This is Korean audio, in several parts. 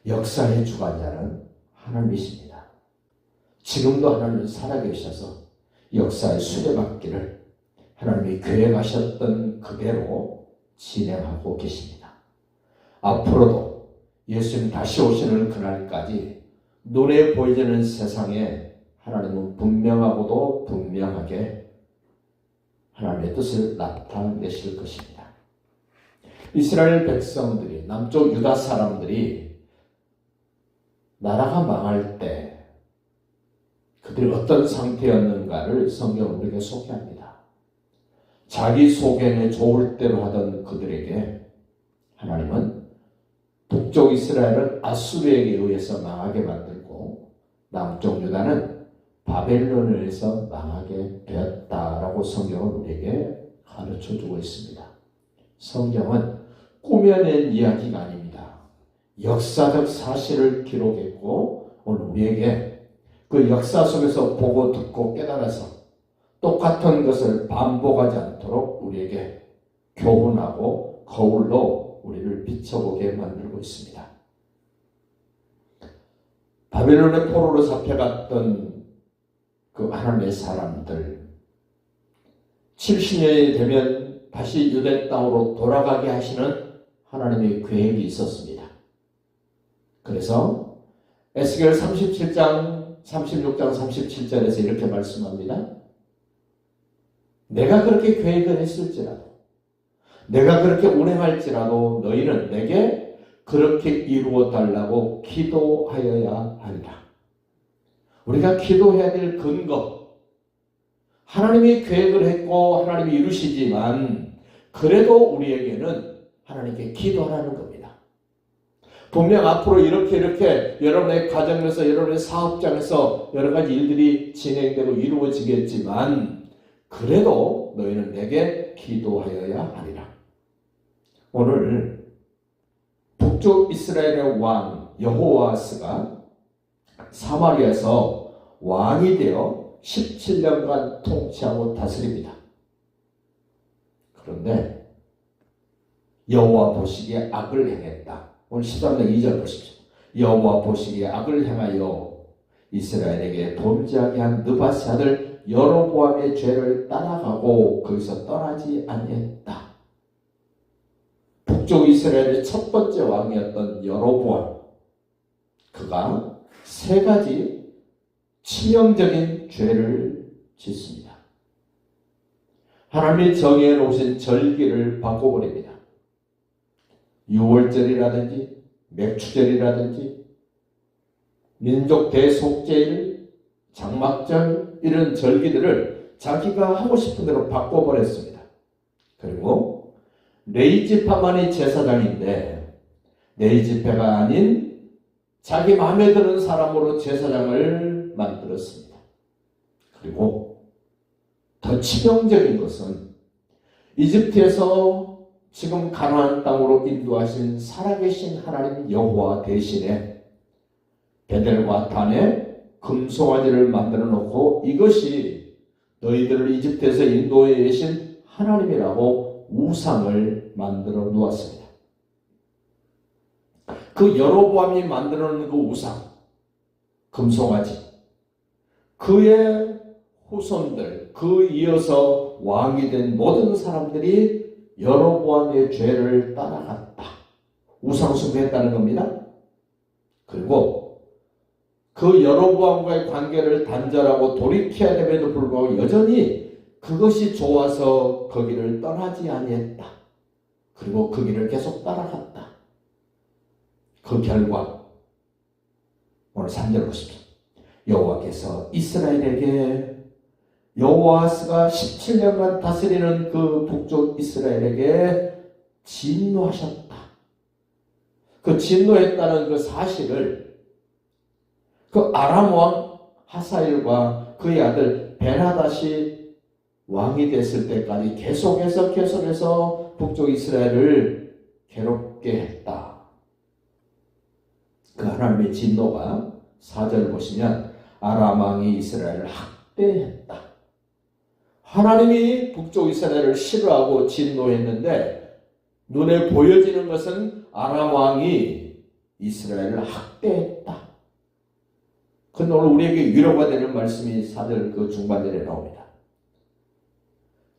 역사의 주관자는 하나님이십니다. 지금도 하나님은 살아계셔서 역사의 수레바퀴를 하나님이 계획하셨던 그대로 진행하고 계십니다. 앞으로도 예수님 다시 오시는 그날까지 눈에 보이지는 세상에 하나님은 분명하고도 분명하게 하나님의 뜻을 나타내실 것입니다. 이스라엘 백성들이, 남쪽 유다 사람들이 나라가 망할 때 그들이 어떤 상태였는가를 성경은 우리에게 소개합니다. 자기 소견에 좋을 대로 하던 그들에게 하나님은 북쪽 이스라엘은 아수르에게 의해서 망하게 만들고 남쪽 유다는 바벨론에 의해서 망하게 되었다라고 성경은 우리에게 가르쳐주고 있습니다. 성경은 꾸며낸 이야기가 아닙니다. 역사적 사실을 기록했고 오늘 우리에게 그 역사 속에서 보고 듣고 깨달아서 똑같은 것을 반복하지 않도록 우리에게 교훈하고 거울로 우리를 비춰보게 만들고 있습니다. 바벨론의 포로로 잡혀갔던 그 하나님의 사람들 70년이 되면 다시 유대 땅으로 돌아가게 하시는 하나님의 계획이 있었습니다. 그래서 에스겔 37장 36장 37절에서 이렇게 말씀합니다. 내가 그렇게 계획을 했을지라도 내가 그렇게 운행할지라도 너희는 내게 그렇게 이루어 달라고 기도하여야 하리라. 우리가 기도해야 될 근거, 하나님이 계획을 했고 하나님이 이루시지만 그래도 우리에게는 하나님께 기도하라는 겁니다. 분명 앞으로 이렇게 여러분의 가정에서 여러분의 사업장에서 여러 가지 일들이 진행되고 이루어지겠지만 그래도 너희는 내게 기도하여야 하리라. 오늘 북쪽 이스라엘의 왕 여호와스가 사마리아에서 왕이 되어 17년간 통치하고 다스립니다. 그런데 여호와 보시기에 악을 행했다. 오늘 13장 2절 보십시오. 여호와 보시기에 악을 행하여 이스라엘에게 범죄하게 한 느바세 아들 여로보암의 죄를 따라가고 거기서 떠나지 아니했다. 북쪽 이스라엘의 첫 번째 왕이었던 여로보암, 그가 세 가지 치명적인 죄를 짓습니다. 하나님이 정해 놓으신 절기를 바꿔버립니다. 유월절이라든지 맥추절이라든지 민족 대속제일, 장막절 이런 절기들을 자기가 하고 싶은 대로 바꿔버렸습니다. 그리고 레위지파만이 제사장인데 레위지파가 아닌 자기 마음에 드는 사람으로 제사장을 만들었습니다. 그리고 더 치명적인 것은 이집트에서 지금 가나안 땅으로 인도하신 살아계신 하나님 여호와 대신에 베델과 단에 금송아지를 만들어 놓고 이것이 너희들을 이집트에서 인도해 계신 하나님이라고 우상을 만들어 놓았습니다. 그 여로보암이 만들어 놓은 그 우상, 금송아지, 그의 후손들, 그 이어서 왕이 된 모든 사람들이 여로보암의 죄를 따라갔다. 우상 숭배했다는 겁니다. 그리고 그 여로보암과의 관계를 단절하고 돌이켜야 됨에도 불구하고 여전히 그것이 좋아서 거기를 떠나지 아니했다. 그리고 그 길을 계속 따라갔다. 그 결과 오늘 3절 보십시오. 여호와께서 이스라엘에게 여호와스가 17년간 다스리는 그 북쪽 이스라엘에게 진노하셨다. 그 진노했다는 그 사실을 그 아람 왕 하사엘과 그의 아들 베나닷이 왕이 됐을 때까지 계속해서 북쪽 이스라엘을 괴롭게 했다. 그 하나님의 진노가 4절 보시면 아람 왕이 이스라엘을 학대했다. 하나님이 북쪽 이스라엘을 싫어하고 진노했는데 눈에 보여지는 것은 아람 왕이 이스라엘을 학대했다. 근데 오늘 우리에게 위로가 되는 말씀이 4절 그 중반절에 나옵니다.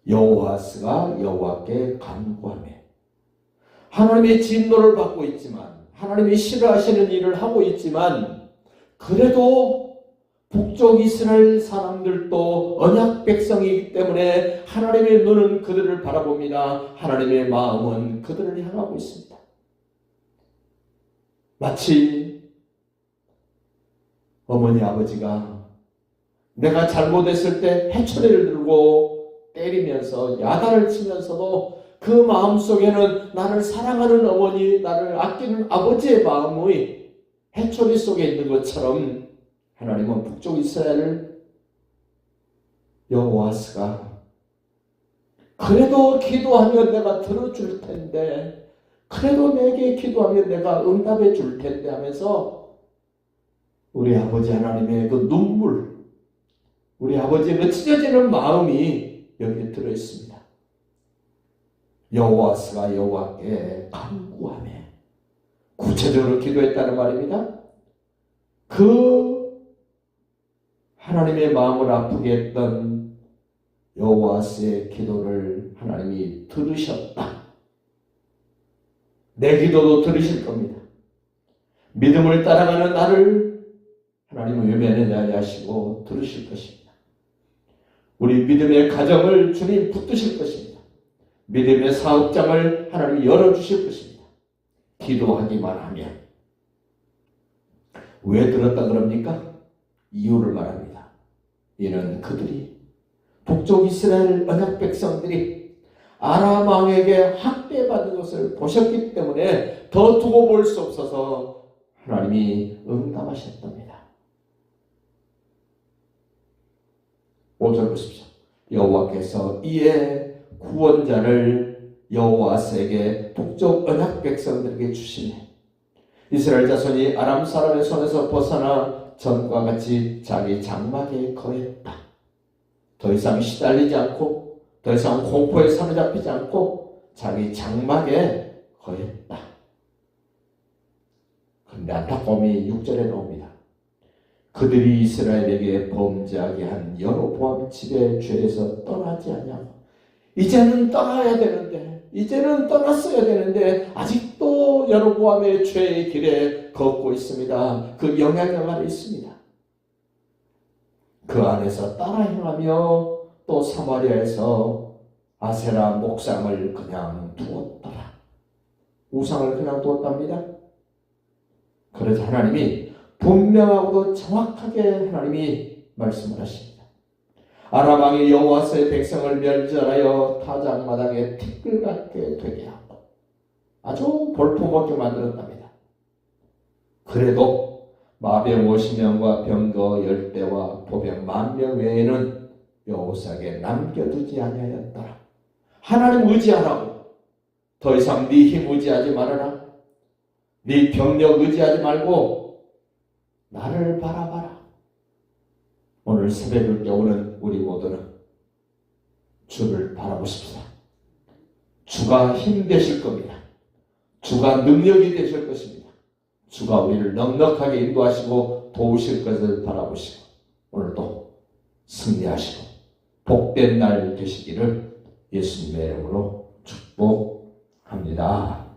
여호아스가 여호와께 간구하며, 하나님의 진노를 받고 있지만, 하나님이 싫어하시는 일을 하고 있지만, 그래도 북쪽 이스라엘 사람들도 언약 백성이기 때문에 하나님의 눈은 그들을 바라봅니다. 하나님의 마음은 그들을 향하고 있습니다. 마치 어머니 아버지가 내가 잘못했을 때 해초리를 들고 때리면서 야단을 치면서도 그 마음속에는 나를 사랑하는 어머니, 나를 아끼는 아버지의 마음의 해초리 속에 있는 것처럼 하나님은 북쪽 이스라엘을 여호아스가 그래도 기도하면 내가 들어줄 텐데, 그래도 내게 기도하면 내가 응답해 줄 텐데 하면서 우리 아버지 하나님의 그 눈물, 우리 아버지의 그 찢어지는 마음이 여기에 들어있습니다. 여호아스가 여호와께 간구하며 구체적으로 기도했다는 말입니다. 그 하나님의 마음을 아프게 했던 여호아스의 기도를 하나님이 들으셨다. 내 기도도 들으실 겁니다. 믿음을 따라가는 나를 하나님은 외면하지 하시고 들으실 것입니다. 우리 믿음의 가정을 주님 붙드실 것입니다. 믿음의 사업장을 하나님이 열어주실 것입니다. 기도하기만 하면. 왜 들었다 그럽니까? 이유를 말합니다. 이는 그들이 북쪽 이스라엘 언약 백성들이 아람 왕에게 학대받는 것을 보셨기 때문에 더 두고 볼 수 없어서 하나님이 응답하셨답니다. 5절 보십시오. 여호와께서 이에 구원자를 여호아스에게 북쪽 언약 백성들에게 주시네. 이스라엘 자손이 아람 사람의 손에서 벗어나 전과 같이 자기 장막에 거했다. 더 이상 시달리지 않고 더 이상 공포에 사로잡히지 않고 자기 장막에 거했다. 그런데 안타까움이 6절에 나옵니다. 그들이 이스라엘에게 범죄하게 한 여로보암 집의 죄에서 떠나지 않냐고. 이제는 떠나야 되는데, 이제는 떠났어야 되는데 아직도 여로보암의 죄의 길에 걷고 있습니다. 그 영향력 안에 있습니다. 그 안에서 따라 행하며 또 사마리아에서 아세라 목상을 그냥 두었더라. 우상을 그냥 두었답니다. 그래서 하나님이 분명하고도 정확하게 하나님이 말씀을 하십니다. 아람 왕이 여호와스의 백성을 멸절하여 타작마당에 티끌같게 되게 하고 아주 볼품없게 만들었답니다. 그래도 마병 50명과 병거 10대와 보병 10,000명 외에는 여호사에게 남겨두지 아니하였더라. 하나님 의지하라고. 더 이상 네 힘 의지하지 말아라. 네 병력 의지하지 말고 나를 바라봐라. 오늘 새벽을 깨우는 우리 모두는 주를 바라보십시다. 주가 힘 되실 겁니다. 주가 능력이 되실 것입니다. 주가 우리를 넉넉하게 인도하시고 도우실 것을 바라보시고 오늘도 승리하시고 복된 날 되시기를 예수님의 이름으로 축복합니다.